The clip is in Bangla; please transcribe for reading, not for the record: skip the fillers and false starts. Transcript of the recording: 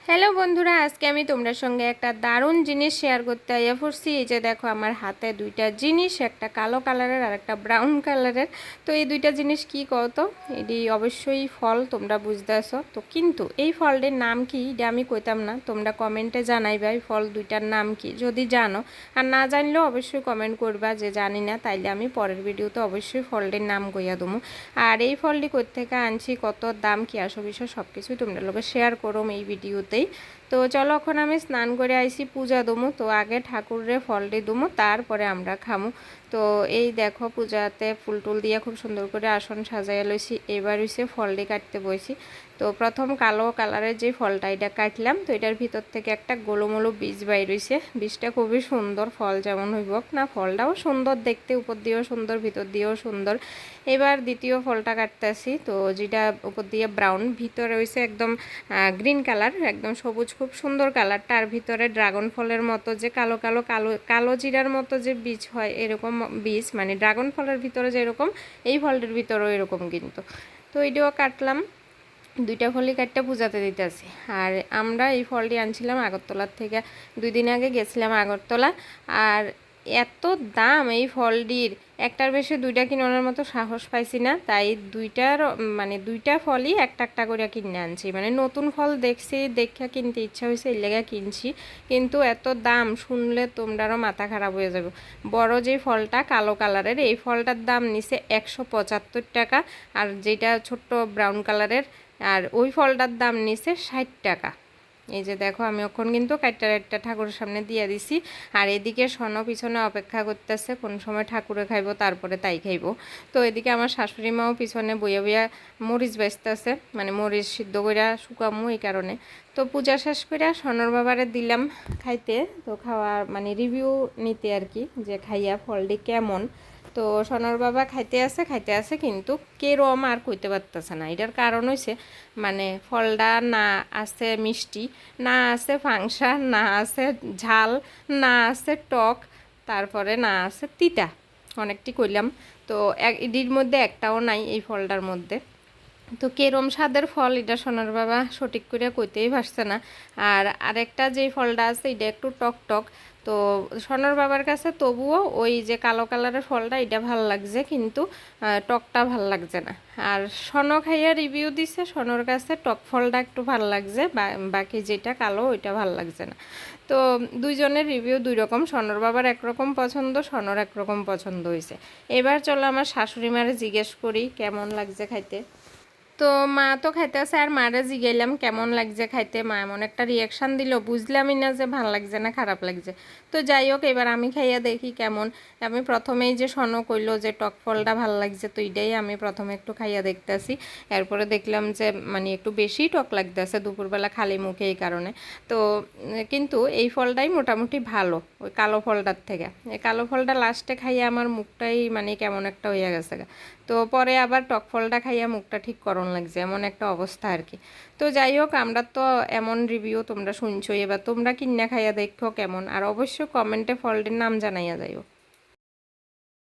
হ্যালো বন্ধুরা, আজকে আমি তোমাদের সঙ্গে একটা দারুণ জিনিস শেয়ার করতে আইয়া পড়ছি। এই যে দেখো আমার হাতে দুইটা জিনিস, একটা কালো কালারের আর একটা ব্রাউন কালারের। তো এই দুইটা জিনিস কি কত, এটি অবশ্যই ফল, তোমরা বুঝতেছো তো। কিন্তু এই ফলটির নাম কি এটা আমি কইতাম না, তোমরা কমেন্টে জানাইবা এই ফল দুইটার নাম কি যদি জানো। আর না জানলেও অবশ্যই কমেন্ট করবা যে জানি না, তাইলে আমি পরের ভিডিওতে অবশ্যই ফলটির নাম কইয়া দেবো। আর এই ফলটি কোত্থেকে আনছি, কত দাম, কি আসো বিষয় সব কিছুই তোমরা লোকে শেয়ার করো এই ভিডিওতে। তো চলো এখন আমি স্নান করে আইসি, পূজা দমু। তো আগে ঠাকুরের ফলটি দমু, তারপরে আমরা খামু। তো এই দেখো পূজাতে ফুল টুল দিয়ে খুব সুন্দর করে আসন সাজাইয়া লইছি। এবার হইছে ফলটি কাটতে বইছি। তো প্রথম কালো কালারের যে ফলটা এটা কাটলাম। তো এটার ভিতর থেকে একটা গোলমোলো বীজ বাইর হইছে। বীজটা খুবই সুন্দর, ফল যেমন হইব না ফলটাও সুন্দর দেখতে, উপর দিয়েও সুন্দর ভিতর দিয়েও সুন্দর। এবার দ্বিতীয় ফলটা কাটতেছি। তো যেটা উপর দিয়ে ব্রাউন, ভিতরে হইছে একদম গ্রিন কালার, একদম সবুজ, খুব সুন্দর কালারটা। আর ভিতরে ড্রাগন ফলের মতো যে কালো কালো কালো কালো জিরার মতো যে বীজ হয়, এরকম বীজ, মানে ড্রাগন ফলের ভিতরে যেরকম এই ফলটির ভিতরেও এরকম কিন্তু। তো এটাও কাটলাম, দুইটা ফলই কাটতে পূজাতে দিতেছি। আর আমরা এই ফলটি আনছিলাম আগরতলার থেকে, 2 দিন আগে গেছিলাম আগরতলা। আর এত দাম এই ফলটির, একটার বেশি দুইটা কিনানোর মতো সাহস পাইছি না, তাই দুইটা ফলই একটা একটা করে কিনে আনছি। মানে নতুন ফল দেখছি, দেখা কিনতে ইচ্ছা হয়েছে, এই লেগে কিনছি। কিন্তু এত দাম শুনলে তোমরারও মাথা খারাপ হয়ে যাবে। বড় যে ফলটা কালো কালারের, এই ফলটার দাম নিছে 175 টাকা। আর যেটা ছোট্ট ব্রাউন কালারের, আর ওই ফলটার দাম নিছে 60 টাকা। এই যে দেখো আমি এখন কিন্তু কাইটটা ঠাকুরের সামনে দিয়ে দিছি। আর এদিকে সনো পিছনে অপেক্ষা করতেছে কোন সময় ঠাকুরে খাইবো, তারপরে তাই খাইবো। তো এদিকে আমার শাশুড়ি মাও পিছনে বইয়া বইয়া মরিচ বেচতেছে, মানে মরিচ সিদ্ধ কইরা শুকামু এই কারণে। তো পূজা শেষ করে সনর বাবারে দিলাম খাইতে। তো খাওয়া মানে রিভিউ নিতে আর কি, যে খাইয়া ফলটি কেমন। তো সোনার বাবা খাইতে আছে কিন্তু কেরম আর কইতে পারতেছে না। এটার কারণ হইছে মানে ফলটা না আছে মিষ্টি, না আছে ফাংসা, না আছে ঝাল, না আছে টক, তারপরে না আছে তিতা। অনেকটি কইলাম, তো এটির মধ্যে একটাও নাই এই ফলটার মধ্যে। তো কেরম স্বাদের ফল এটা সোনার বাবা সঠিক করে কইতেই পারছে না। আর আরেকটা যে ফলটা আছে এটা একটু টক টক। তো সোনার বাবার কাছে তবুও ওই যে কালো কালারের ফলটা এটা ভাল লাগছে, কিন্তু টকটা ভাল লাগছে না। আর সনো খাইয়া রিভিউ দিছে, সনোর কাছে টক ফলটা একটু ভাল লাগছে, বাকি যেটা কালো ওইটা ভাল লাগছে না। তো দুইজনের রিভিউ দুই রকম, সনোর বাবার একরকম পছন্দ, সনোর একরকম পছন্দ হয়েছে। এবার চলো আমার শাশুড়ি মারে জিজ্ঞেস করি কেমন লাগছে খাইতে। তো মা তো খাইতে আছে, আর মারে জিগাইলাম কেমন লাগছে খাইতে। মা এমন একটা রিয়াকশান দিল, বুঝলামই না যে ভাল লাগছে না খারাপ লাগছে। তো যাই হোক, এবার আমি খাইয়া দেখি কেমন। আমি প্রথমেই যে সনো কইলো যে টক ফলটা ভাল লাগছে, তো এটাই আমি প্রথমে একটু খাইয়া দেখতেছি। এরপরে দেখলাম যে মানে একটু বেশি টক লাগতেছে দুপুরবেলা খালি মুখে, এই কারণে। তো কিন্তু এই ফলটাই মোটামুটি ভালো ওই কালো ফলটার থেকে। এই কালো ফলটা লাস্টে খাইয়া আমার মুখটাই মানে কেমন একটা হইয়া গেছে। তো পরে আবার টক ফলটা খাইয়া মুখটা ঠিক করণ লাগছে, এমন একটা অবস্থা আর কি। তো যাই হোক, আমরা তো এমন রিভিউ তোমরা শুনছো, এবার তোমরা কিনা খাইয়া দেখো কেমন। আর অবশ্যই কমেন্টে ফলটির নাম জানাইয়া যাইও।